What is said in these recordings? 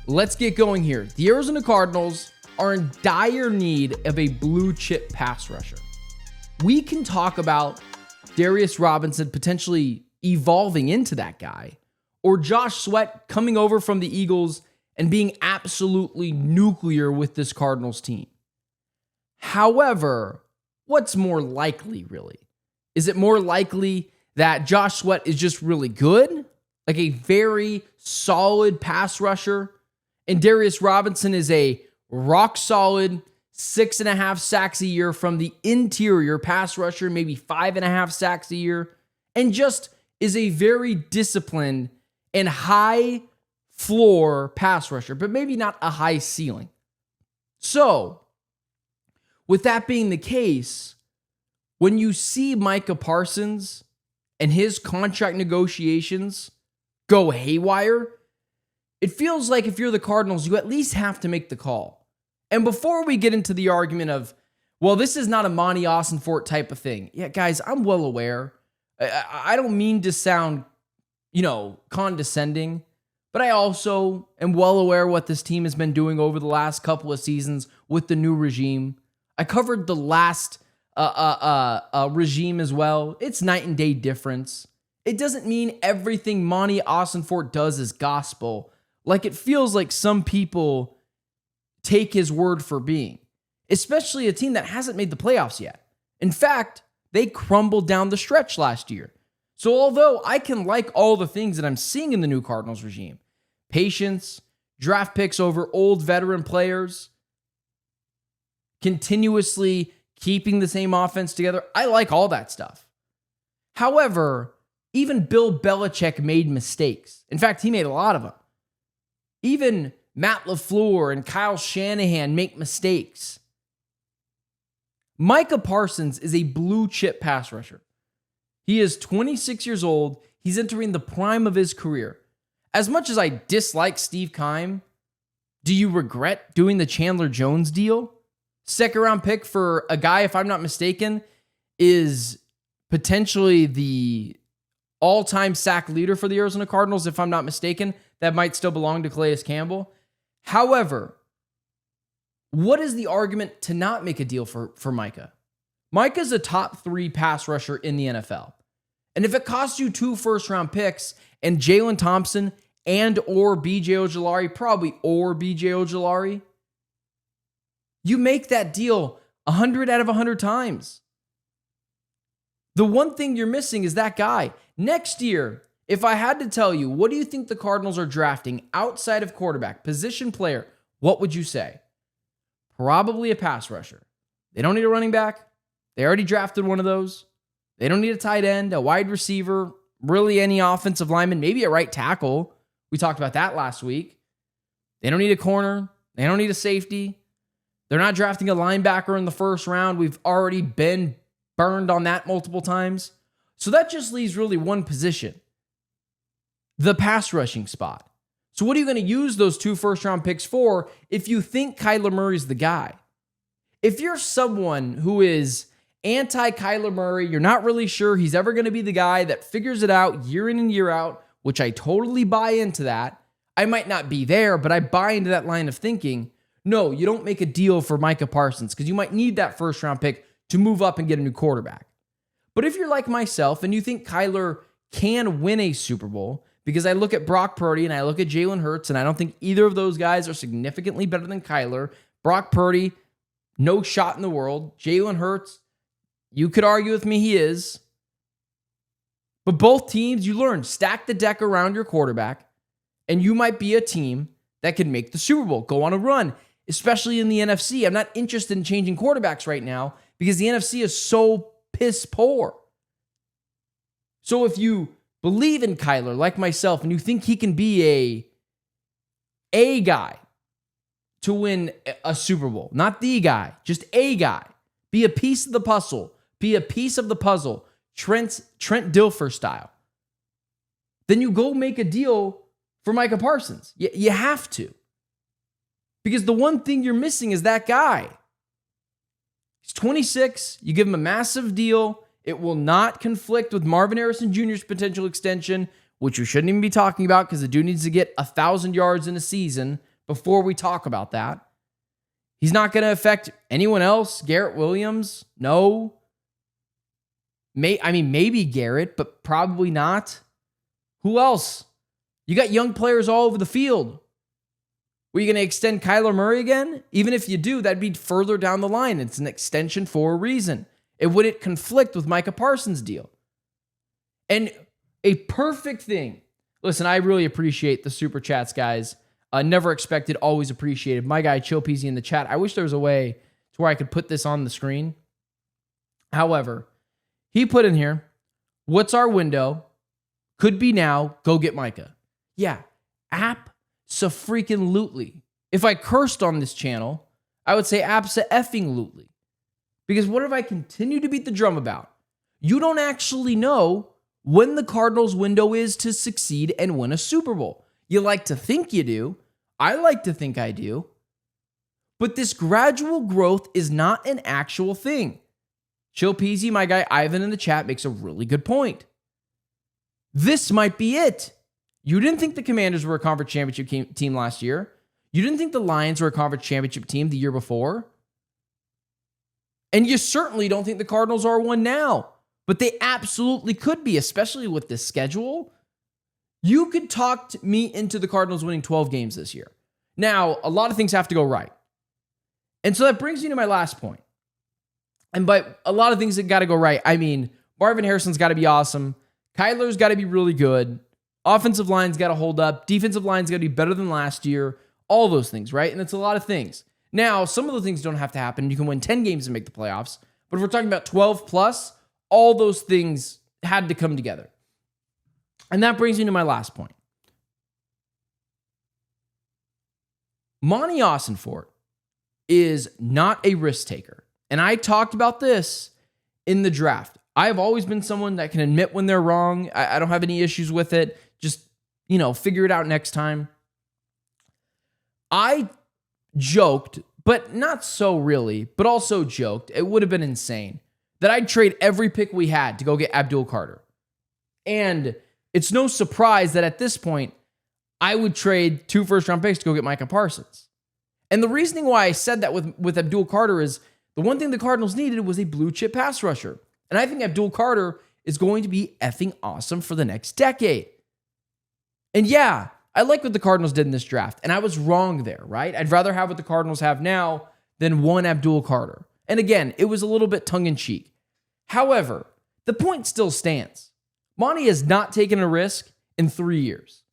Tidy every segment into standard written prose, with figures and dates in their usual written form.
let's get going here. The Arizona Cardinals are in dire need of a blue chip pass rusher. We can talk about Darius Robinson potentially evolving into that guy, or Josh Sweat coming over from the Eagles and being absolutely nuclear with this Cardinals team. However, what's more likely, really? Is it more likely that Josh Sweat is just really good, like a very solid pass rusher, and Darius Robinson is a rock solid 6.5 sacks a year from the interior pass rusher, maybe 5.5 sacks a year, and just is a very disciplined and high floor pass rusher, but maybe not a high ceiling? So, with that being the case, when you see Micah Parsons and his contract negotiations go haywire, it feels like if you're the Cardinals, you at least have to make the call. And before we get into the argument of, well, this is not a Monti Ossenfort type of thing. Yeah, guys, I'm well aware. I don't mean to sound, condescending, but I also am well aware what this team has been doing over the last couple of seasons with the new regime. I covered the last regime as well. It's night and day difference. It doesn't mean everything Monti Ossenfort does is gospel, like it feels like some people take his word for being, especially a team that hasn't made the playoffs yet. In fact, they crumbled down the stretch last year. So although I can like all the things that I'm seeing in the new Cardinals regime, patience, draft picks over old veteran players, continuously keeping the same offense together, I like all that stuff. However, even Bill Belichick made mistakes. In fact, he made a lot of them. Even Matt LaFleur and Kyle Shanahan make mistakes. Micah Parsons is a blue chip pass rusher. He is 26 years old. He's entering the prime of his career. As much as I dislike Steve Keim, do you regret doing the Chandler Jones deal? Second round pick for a guy, if I'm not mistaken, is potentially the all-time sack leader for the Arizona Cardinals, if I'm not mistaken. That might still belong to Calais Campbell. However, what is the argument to not make a deal for Micah? Micah's a top 3 pass rusher in the NFL. And if it costs you 2 first-round picks and Jalen Thompson and or B.J. Ojulari, probably or B.J. Ojulari, you make that deal 100 out of 100 times. The one thing you're missing is that guy. Next year, if I had to tell you, what do you think the Cardinals are drafting outside of quarterback, position player, what would you say? Probably a pass rusher. They don't need a running back. They already drafted one of those. They don't need a tight end, a wide receiver, really any offensive lineman, maybe a right tackle. We talked about that last week. They don't need a corner. They don't need a safety. They're not drafting a linebacker in the first round. We've already been burned on that multiple times. So that just leaves really one position, the pass rushing spot. So what are you going to use those 2 first-round picks for if you think Kyler Murray's the guy? If you're someone who is anti-Kyler Murray, you're not really sure he's ever going to be the guy that figures it out year in and year out, which I totally buy into that. I might not be there, but I buy into that line of thinking. No, you don't make a deal for Micah Parsons because you might need that first-round pick to move up and get a new quarterback. But if you're like myself and you think Kyler can win a Super Bowl, because I look at Brock Purdy and I look at Jalen Hurts, and I don't think either of those guys are significantly better than Kyler. Brock Purdy, no shot in the world. Jalen Hurts, you could argue with me he is. But both teams, you learn, stack the deck around your quarterback, and you might be a team that can make the Super Bowl, go on a run, especially in the NFC. I'm not interested in changing quarterbacks right now because the NFC is so piss poor. So if you believe in Kyler, like myself, and you think he can be a guy to win a Super Bowl, not the guy, just a guy, be a piece of the puzzle, Trent Dilfer style, then you go make a deal for Micah Parsons. You have to. Because the one thing you're missing is that guy. He's 26. You give him a massive deal. It will not conflict with Marvin Harrison Jr.'s potential extension, which we shouldn't even be talking about because the dude needs to get 1,000 yards in a season before we talk about that. He's not going to affect anyone else. Garrett Williams? No. Maybe Garrett, but probably not. Who else? You got young players all over the field. Were you going to extend Kyler Murray again? Even if you do, that'd be further down the line. It's an extension for a reason. It wouldn't conflict with Micah Parsons' deal. And a perfect thing. Listen, I really appreciate the super chats, guys. Never expected, always appreciated. My guy, Chill Peasy in the chat. I wish there was a way to where I could put this on the screen. However, he put in here, what's our window? Could be now. Go get Micah. Yeah, abso-freaking-lutely. If I cursed on this channel, I would say abso-effing-lutely. Because what if I continue to beat the drum about? You don't actually know when the Cardinals' window is to succeed and win a Super Bowl. You like to think you do. I like to think I do. But this gradual growth is not an actual thing. Chill Peasy, my guy Ivan in the chat, makes a really good point. This might be it. You didn't think the Commanders were a conference championship team last year. You didn't think the Lions were a conference championship team the year before. And you certainly don't think the Cardinals are one now. But they absolutely could be, especially with this schedule. You could talk me into the Cardinals winning 12 games this year. Now, a lot of things have to go right. And so that brings me to my last point. And by a lot of things that got to go right, I mean, Marvin Harrison's got to be awesome. Kyler's got to be really good. Offensive line's got to hold up. Defensive line's got to be better than last year. All those things, right? And it's a lot of things. Now, some of the things don't have to happen. You can win 10 games and make the playoffs. But if we're talking about 12 plus, all those things had to come together. And that brings me to my last point. Monti Ossenfort is not a risk taker. And I talked about this in the draft. I've always been someone that can admit when they're wrong. I don't have any issues with it. Just, figure it out next time. I joked, but not so really, but also joked. It would have been insane that I'd trade every pick we had to go get Abdul Carter. And it's no surprise that at this point, I would trade 2 first-round picks to go get Micah Parsons. And the reasoning why I said that with Abdul Carter is the one thing the Cardinals needed was a blue-chip pass rusher. And I think Abdul Carter is going to be effing awesome for the next decade. And yeah, I like what the Cardinals did in this draft. And I was wrong there, right? I'd rather have what the Cardinals have now than one Abdul Carter. And again, it was a little bit tongue-in-cheek. However, the point still stands. Monti has not taken a risk in 3 years.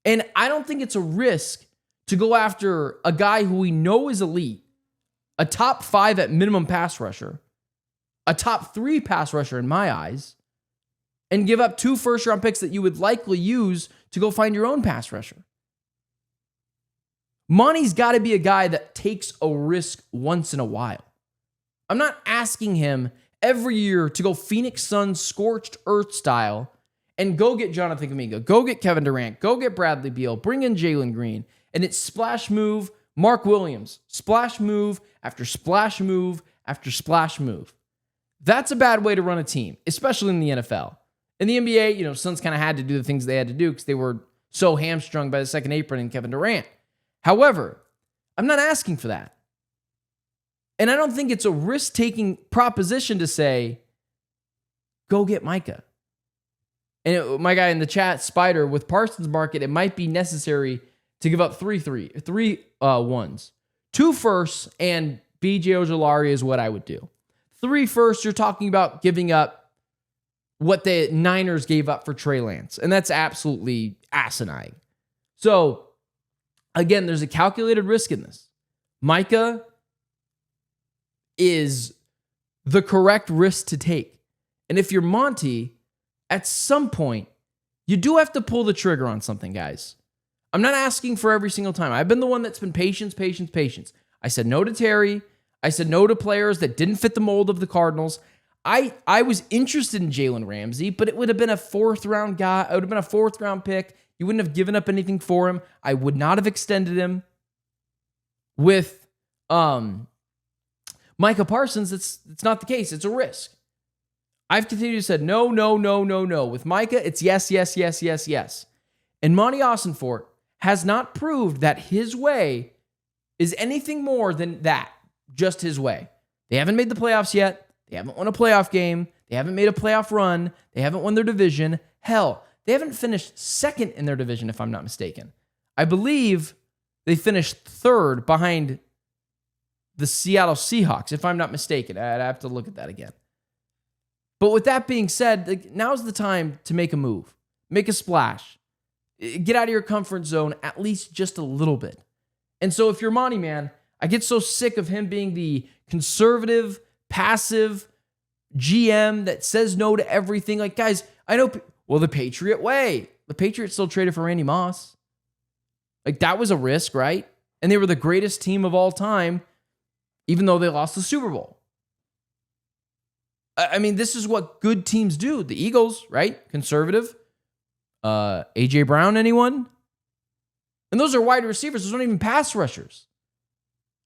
And I don't think it's a risk to go after a guy who we know is elite, a top 5 at minimum pass rusher, a top 3 pass rusher in my eyes, and give up 2 first-round picks that you would likely use to go find your own pass rusher. Monti's got to be a guy that takes a risk once in a while. I'm not asking him every year to go Phoenix Suns scorched earth style and go get Jonathan Kuminga, go get Kevin Durant, go get Bradley Beal, bring in Jalen Green, and it's splash move, Mark Williams, splash move after splash move after splash move. That's a bad way to run a team, especially in the NFL. In the NBA, Suns kind of had to do the things they had to do because they were so hamstrung by the second apron and Kevin Durant. However, I'm not asking for that. And I don't think it's a risk-taking proposition to say, go get Micah. And my guy in the chat, Spider, with Parsons market, it might be necessary to give up three ones. 2 firsts and BJ Ojolari is what I would do. 3 firsts, you're talking about giving up what the Niners gave up for Trey Lance. And that's absolutely asinine. So, again, there's a calculated risk in this. Micah is the correct risk to take. And if you're Monti, at some point, you do have to pull the trigger on something, guys. I'm not asking for every single time. I've been the one that's been patience. I said no to Terry. I said no to players that didn't fit the mold of the Cardinals. I was interested in Jalen Ramsey, but it would have been a 4th-round guy. It would have been a 4th-round pick. You wouldn't have given up anything for him. I would not have extended him. With Micah Parsons, it's not the case. It's a risk. I've continued to say no. With Micah, it's yes. And Monti Ossenfort has not proved that his way is anything more than that, just his way. They haven't made the playoffs yet. They haven't won a playoff game. They haven't made a playoff run. They haven't won their division. Hell, they haven't finished second in their division, if I'm not mistaken. I believe they finished third behind the Seattle Seahawks, if I'm not mistaken. I'd have to look at that again. But with that being said, now's the time to make a move. Make a splash. Get out of your comfort zone at least just a little bit. And so if you're Monty, man, I get so sick of him being the conservative, passive GM that says no to everything. Like, guys, I know, well, the Patriot way. The Patriots still traded for Randy Moss. Like, that was a risk, right? And they were the greatest team of all time, even though they lost the Super Bowl. I mean, this is what good teams do. The Eagles, right? Conservative. A.J. Brown, anyone? And those are wide receivers. Those aren't even pass rushers.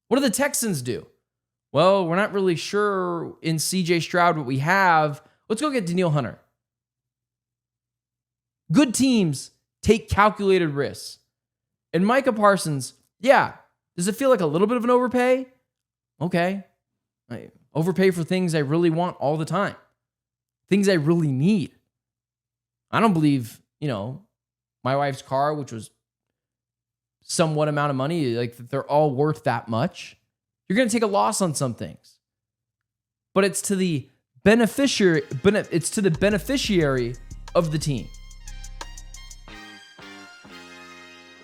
What do the Texans do? Well, we're not really sure in C.J. Stroud what we have. Let's go get Danielle Hunter. Good teams take calculated risks. And Micah Parsons, yeah, does it feel like a little bit of an overpay? Okay. I overpay for things I really want all the time. Things I really need. I don't believe, my wife's car, which was somewhat amount of money, like they're all worth that much. You're going to take a loss on some things. But it's to the beneficiary of the team.